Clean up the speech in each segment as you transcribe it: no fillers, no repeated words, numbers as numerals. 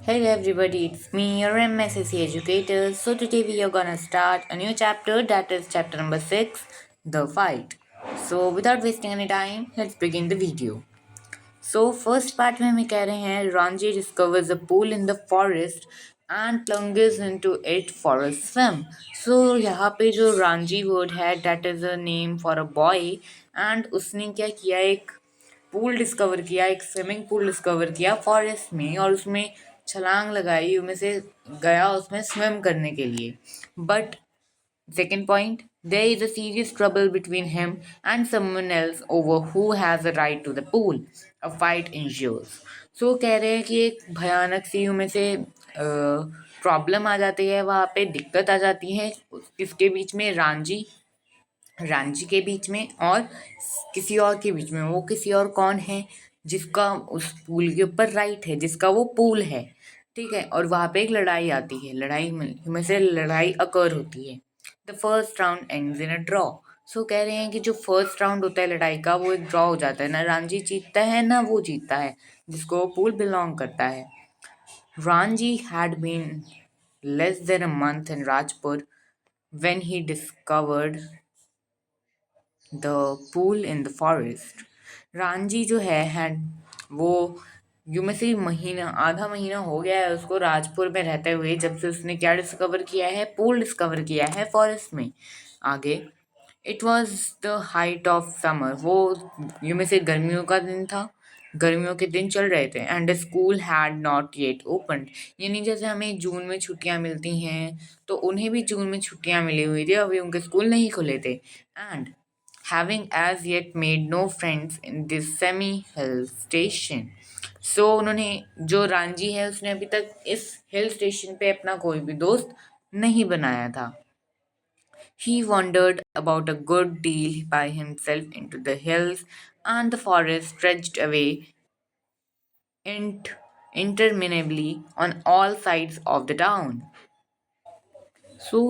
Hello everybody, it's me, your MSSC educator. So today we are gonna start a new chapter, that is chapter number 6, The Fight. So without wasting any time, let's begin the video. So first part में हमें कह रहे हैं Ranji discovers a pool in the forest and plunges into it for a swim. So यहाँ पे जो Ranji word है that is a name for a boy and उसने क्या किया एक पूल डिस्कवर किया, एक स्विमिंग पूल डिस्कवर किया फॉरेस्ट में और उसमें छलांग लगाई, उनमें से गया उसमें स्विम करने के लिए. But second point, there is a serious trouble between him and someone else over who has a right to the pool. A fight ensues. So कह रहे हैं कि एक भयानक सी में से प्रॉब्लम आ जाती है, वहाँ पे दिक्कत आ जाती है किसके बीच में, रांची के बीच में और किसी और के बीच में. वो किसी और कौन है जिसका उस पूल के ऊपर राइट है, जिसका वो पूल है. ठीक है, और वहाँ पे एक लड़ाई आती है, लड़ाई में से लड़ाई अकर होती है. The first round ends in a draw. So कह रहे हैं कि जो फर्स्ट राउंड होता है लड़ाई का वो एक ड्रॉ हो जाता है, ना रांझी जीतता है ना वो जीतता है जिसको वो पूल बिलोंग करता है. Ranjhi had been less than a month in Rajpur when he discovered the pool in the forest. Ranjhi जो है वो यूं में से महीना आधा महीना हो गया है उसको राजपुर में रहते हुए, जब से उसने क्या डिस्कवर किया है, पूल डिस्कवर किया है फॉरेस्ट में. आगे, it was the height of summer. वो यूं में से गर्मियों का दिन था, गर्मियों के दिन चल रहे थे. And the school had not yet open. यानी जैसे हमें जून में छुट्टियां मिलती हैं तो उन्हें भी जून में छुट्टियां मिली हुई थी, अभी उनके स्कूल नहीं खुले थे. And having as yet made no friends in this semi-hill station. So उन्होंने, जो रांझी है उसने अभी तक इस हिल स्टेशन पे अपना कोई भी दोस्त नहीं बनाया था. He wandered about a good deal by himself into the hills, and the forest stretched away interminably on all sides of the town. सो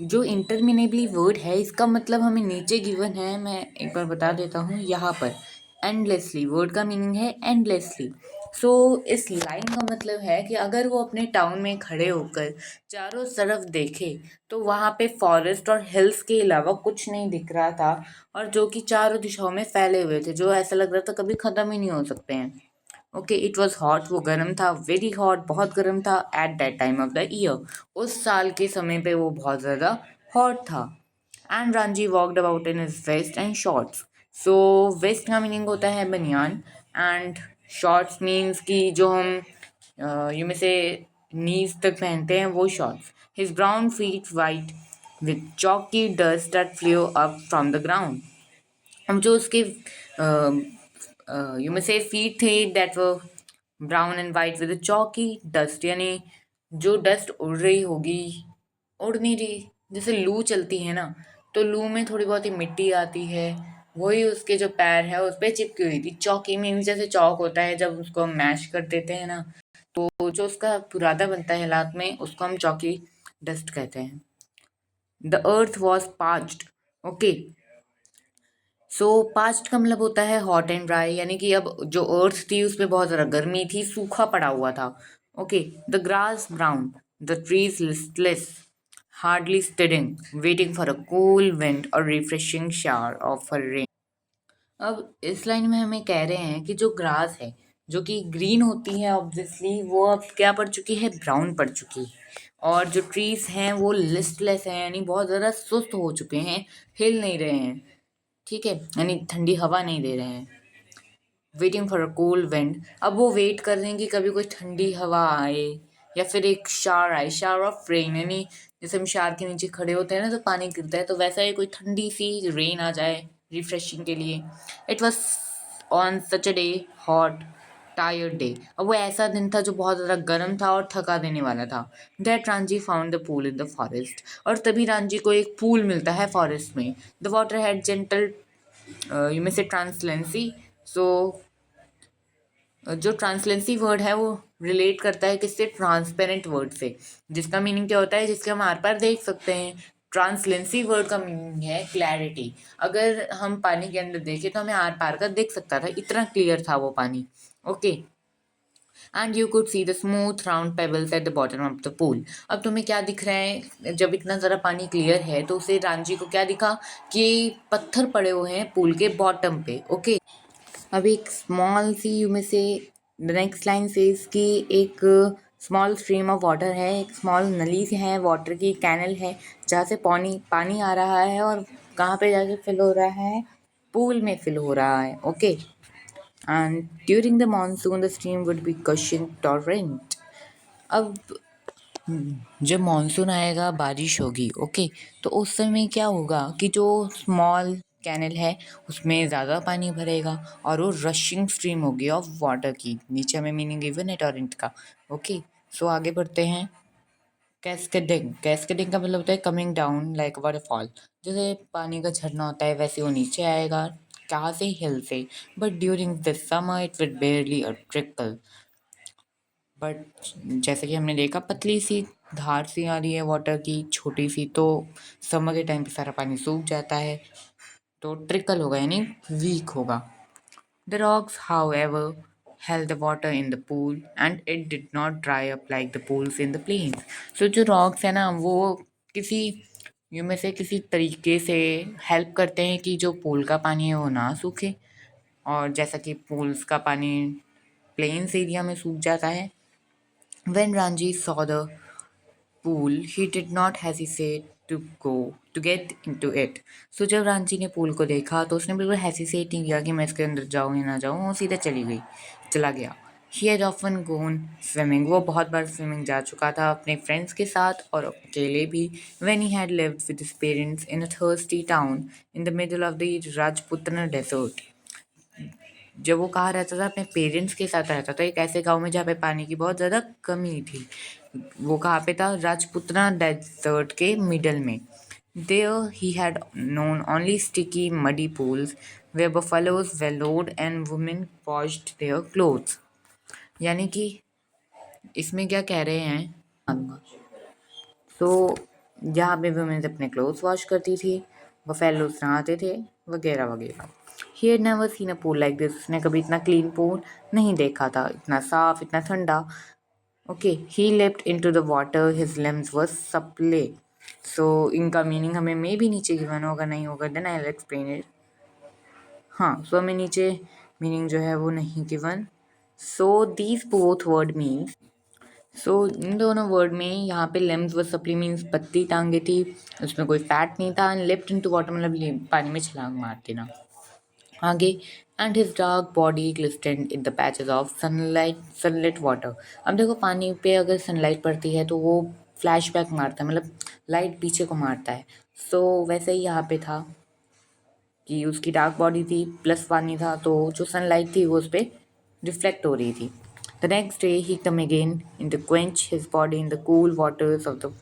जो इंटरमिनेबली वर्ड है इसका मतलब हमें नीचे गिवन है, मैं एक बार बता देता हूँ यहाँ पर. एंडलेसली वर्ड का मीनिंग है एंडलेसली. सो इस लाइन का मतलब है कि अगर वो अपने टाउन में खड़े होकर चारों तरफ देखे तो वहाँ पे फॉरेस्ट और हिल्स के अलावा कुछ नहीं दिख रहा था, और जो कि चारों दिशाओं में फैले हुए थे, जो ऐसा लग रहा था कभी ख़त्म ही नहीं हो सकते हैं. Okay, it was hot. वो गर्म था, वेरी हॉट, बहुत गर्म था. At that time of the year, उस साल के समय पे वो बहुत ज़्यादा हॉट था. And Ranjhi walked about in his vest and shorts. So vest का मीनिंग होता है बनियान, एंड शॉर्ट्स मीन्स कि जो हम यू में से नीज तक पहनते हैं वो shorts. His brown feet white with chalky dust that flew up from the ground. हम जो उसके यू मे से फीट थे दैट वो brown and white with chalky dust, यानी जो डस्ट उड़ रही होगी, उड़ नहीं रही, जैसे लू चलती है ना तो लू में थोड़ी बहुत ही मिट्टी आती है, वही उसके जो पैर है उस पर चिपकी हुई थी. चौकी में जैसे चौक होता है जब उसको हम मैश कर देते हैं ना, तो जो उसका बुरादा बनता है लात में उसको हम चौकी डस्ट कहते हैं. The earth was parched. Okay, so parched का मतलब होता है हॉट एंड ड्राई, यानी कि अब जो अर्थ थी उसमें बहुत ज़्यादा गर्मी थी, सूखा पड़ा हुआ था. Okay, the grass brown, the trees listless, hardly standing, waiting for a cool wind or refreshing shower of a rain. अब इस लाइन में हमें कह रहे हैं कि जो ग्रास है जो कि ग्रीन होती है ऑब्वियसली, वो अब क्या पड़ चुकी है, ब्राउन पड़ चुकी है. और जो ट्रीज हैं वो लिस्टलेस हैं, यानी बहुत ज़्यादा सुस्त हो चुके हैं, हिल नहीं रहे हैं. ठीक है, यानी ठंडी हवा नहीं दे रहे हैं. Waiting for a cold wind, अब वो वेट कर रहे हैं कि कभी कोई ठंडी हवा आए या फिर एक शावर आए, शावर ऑफ रेन, यानी जैसे हम शावर के नीचे खड़े होते हैं ना तो पानी गिरता है, तो वैसा ही कोई ठंडी सी रेन आ जाए रिफ्रेशिंग के लिए. It was on such a day hot tired day. अब वो ऐसा दिन था जो बहुत ज़्यादा गर्म था और थका देने वाला था. That Ranjhi found the pool in the forest. और तभी रांझी को एक पूल मिलता है फॉरेस्ट में. The water had gentle you में से ट्रांसलेंसी. सो जो ट्रांसलेंसी वर्ड है वो रिलेट करता है किससे, ट्रांसपेरेंट वर्ड से, जिसका मीनिंग क्या होता है, जिसके हम आर पार देख सकते हैं. ट्रांसलेंसी वर्ड का मीनिंग है क्लैरिटी. अगर हम पानी के अंदर देखें तो हमें आर पार का दिख सकता था, इतना क्लियर था वो पानी. Okay, and you could see the smooth round pebbles at the bottom of the pool. अब तुम्हें क्या दिख रहा है, जब इतना ज़रा पानी क्लियर है तो उसे रांझी को क्या दिखा कि पत्थर पड़े हुए हैं पूल के बॉटम पे। ओके, अब एक स्मॉल सी यू में से द नेक्स्ट लाइन सेज कि एक स्मॉल स्ट्रीम ऑफ वाटर है, एक स्मॉल नली से है, वाटर की कैनल है जहाँ से पानी पानी आ रहा है और कहाँ पे जाके फिल हो रहा है, पूल में फिल हो रहा है। Okay, and during the monsoon the stream would be gushing torrent। अब जब मानसून आएगा, बारिश होगी, ओके, तो उस समय क्या होगा कि जो स्मॉल कैनल है उसमें ज़्यादा पानी भरेगा और वो रशिंग स्ट्रीम होगी ऑफ वाटर की, नीचे में मीनिंग गिवन है टॉरेंट का। ओके, सो आगे बढ़ते हैं। कैस्केडिंग, कैस्केडिंग का मतलब होता है कमिंग डाउन लाइक वाटरफॉल। जैसे पानी का झरना होता है वैसे वो नीचे आएगा, कहाँ से, हिल से। But during the summer it will बेयरली a trickle. But जैसे कि हमने देखा पतली सी धार सी आ रही है वाटर की, छोटी सी, तो समर के टाइम पे सारा पानी सूख जाता है, तो ट्रिकल होगा यानी वीक होगा। The rocks however held the water in the pool and it did not dry up like the pools in the plains। so जो रॉक्स है ना वो किसी यू में से किसी तरीके से हेल्प करते हैं कि जो पूल का पानी है वो ना सूखे, और जैसा कि पूल्स का पानी प्लेन्स एरिया में सूख जाता है। When Ranji saw the pool, he did not hesitate to get into it। So जब रांची ने पूल को देखा तो उसने बिल्कुल हेसिसेट नहीं किया कि मैं इसके अंदर जाऊँ या ना जाऊँ, वो सीधा चला गया। He had often gone swimming। वो बहुत बार स्विमिंग जा चुका था अपने फ्रेंड्स के साथ और अकेले भी। When he had lived with his parents in a thirsty town in the middle of the Rajputana desert। जब वो कहाँ रहता था, अपने पेरेंट्स के साथ रहता था एक ऐसे गांव में जहाँ पे पानी की बहुत ज़्यादा कमी थी। वो कहाँ पे था, राजपुतना डेजर्ट के मिडल में। There he had known only sticky muddy pools where buffaloes wallowed and women washed their clothes। यानी कि इसमें क्या कह रहे हैं, तो जहाँ पे वुमेन्स अपने क्लोथ्स वॉश करती थी, बफेलोज नहाते थे, वगैरह वगैरह। He had never seen a pool like this. उसने कभी इतना क्लीन पूल नहीं देखा था, इतना साफ, इतना ठंडा। Okay, he leapt into the water, his limbs were supple. So इनका मीनिंग हमें मे भी नीचे गिवन होगा, नहीं होगा, then I will explain it. हाँ, सो हमें नीचे मीनिंग जो है वो नहीं given. So these both word means, so in दोनों वर्ड में यहाँ पे लेम्स व सप्ली मीन्स पत्ती टांगे थी, उसमें कोई फैट नहीं था। एंड लेफ्ट इनटू वाटर मतलब पानी में छलांग मार देना। आगे, and his dark body glistened in the patches of sunlight water. अब देखो पानी पे अगर सनलाइट पड़ती है तो वो फ्लैशबैक मारता है, मतलब लाइट पीछे को मारता है। सो वैसे ही यहाँ पे था कि उसकी डार्क बॉडी थी प्लस पानी था, तो जो सनलाइट थी वो उस पर रिफ्लेक्ट हो रही थी। The next day he come again in the quench his body in the cool waters of the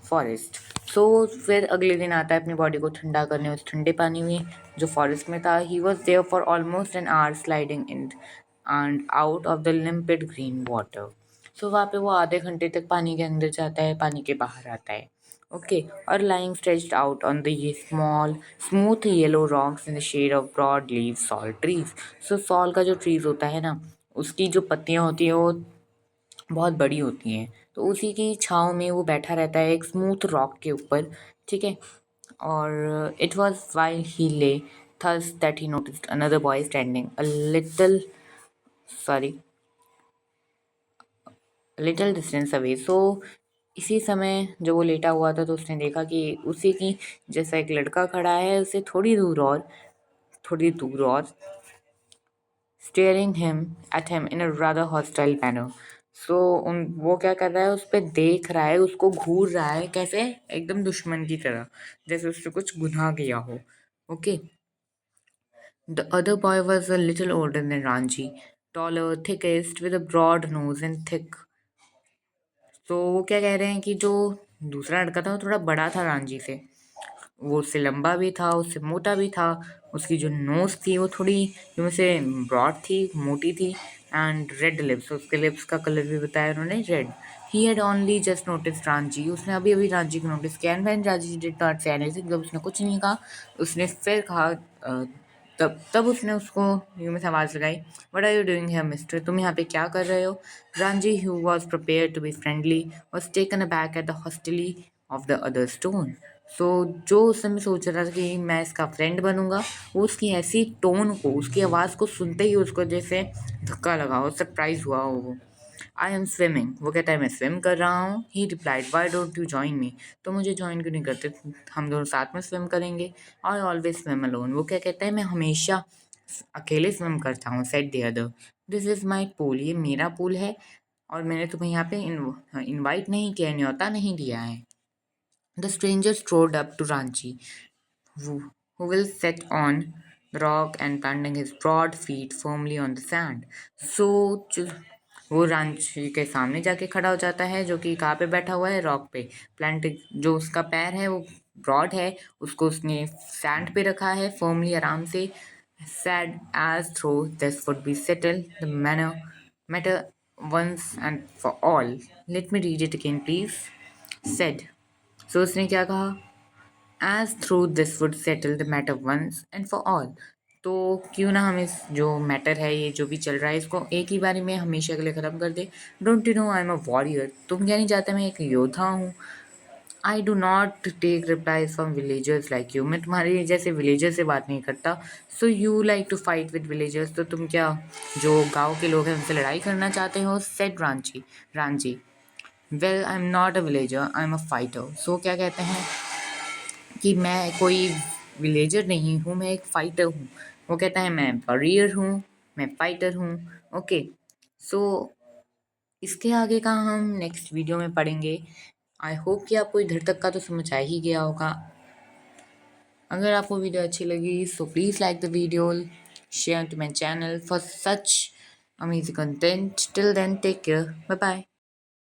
forest. So फिर अगले दिन आता है अपनी बॉडी को ठंडा करने उस ठंडे पानी में जो फॉरेस्ट में था। He was there for almost an hour sliding in and out of the limpid green water. So वहाँ पे वो आधे घंटे तक पानी के अंदर जाता है, पानी के बाहर आता है। ओके, और lying stretched out on the small smooth yellow rocks in the shade of broad leaf salt trees। so salt का जो trees होता है ना, उसकी जो पत्तियाँ होती है वो बहुत बड़ी होती हैं, तो उसी की छाँव में वो बैठा रहता है एक स्मूथ रॉक के ऊपर। ठीक है, और it was while he lay thus that he noticed another boy standing a little distance away. So इसी समय जब वो लेटा हुआ था तो उसने देखा कि उसी की जैसा एक लड़का खड़ा है, उससे थोड़ी दूर और staring him at him in a rather hostile manner. So उन वो क्या कर रहा है, उस पर देख रहा है, उसको घूर रहा है, कैसे, एकदम दुश्मन की तरह, जैसे उसने कुछ गुनाह किया हो। Okay, the other boy was a little older than Ranjhi, taller, thickest, with a broad nose and thick। तो वो क्या कह रहे हैं कि जो दूसरा लड़का था वो थोड़ा बड़ा था रांझी से, वो उससे लंबा भी था, उससे मोटा भी था। उसकी जो नोज़ थी वो थोड़ी यूँ से ब्रॉड थी, मोटी थी। एंड रेड लिप्स, उसके लिप्स का कलर भी बताया उन्होंने, red. He had only just notice Ranjhi. उसने अभी अभी रांझी को नोटिस किया। And when Ranjhi did not say anything, जब उसने कुछ नहीं कहा उसने फिर कहा तब उसने उसको यूं में से आवाज़ लगाई, what are you doing here mister, तुम यहाँ पे क्या कर रहे हो? Ranjhi, who was prepare to be friendly, was taken aback at the hostility of the other stone. So जो उस समय सोच रहा था कि मैं इसका फ्रेंड बनूंगा, वो उसकी ऐसी टोन को, उसकी आवाज़ को सुनते ही उसको जैसे धक्का लगा हो, सरप्राइज हुआ हो वो। आई एम स्विमिंग, वो कहता है मैं स्विम कर रहा हूँ। ही replied, why don't you join me, तो मुझे ज्वाइन क्यों नहीं करते, हम दोनों साथ में स्विम करेंगे। आई ऑलवेज स्विम अलोन, वो क्या कहता है मैं हमेशा अकेले स्विम करता हूँ। Set the other, this is my pool, ये मेरा पूल है और मैंने तुम्हें यहाँ पे इनवाइट नहीं किया, न्योता नहीं दिया है। The stranger strode up to Ranchi, who will set on the rock and planting his broad feet firmly on the sand. So वो रांची के सामने जाके खड़ा हो जाता है, जो कि कहाँ पे बैठा हुआ है, रॉक पे। प्लांट, जो उसका पैर है वो ब्रॉड है, उसको उसने सैंड पे रखा है फर्मली, आराम से। said as though this would be settled the matter once and for all. Let me read it again please. said, so उसने क्या कहा, as through this would settle the matter once and for all, तो क्यों ना हम इस जो matter है, ये जो भी चल रहा है, इसको एक ही बारी में हमेशा के लिए ख़त्म कर दे। Don't you know I am a warrior, तुम क्या नहीं चाहते मैं एक योद्धा हूँ। I do not take replies from villagers like you, मैं तुम्हारे जैसे विलेजर से बात नहीं करता। So you like to fight with villagers, तो तुम क्या जो गाँव के लोग हैं उनसे लड़ाई करना चाहते हो। Said Ranchi, well I am not a villager, I am a fighter. So क्या कहते हैं कि मैं कोई विलेजर नहीं हूँ, मैं एक फाइटर हूँ। वो कहता है मैं वॉरियर हूँ, मैं फाइटर हूँ। ओके, सो इसके आगे का हम नेक्स्ट वीडियो में पढ़ेंगे। आई होप कि आपको इधर तक का तो समझ आ ही गया होगा। अगर आपको वीडियो अच्छी लगी so please like the video, share to my channel for such amazing content. Till then take care, bye bye.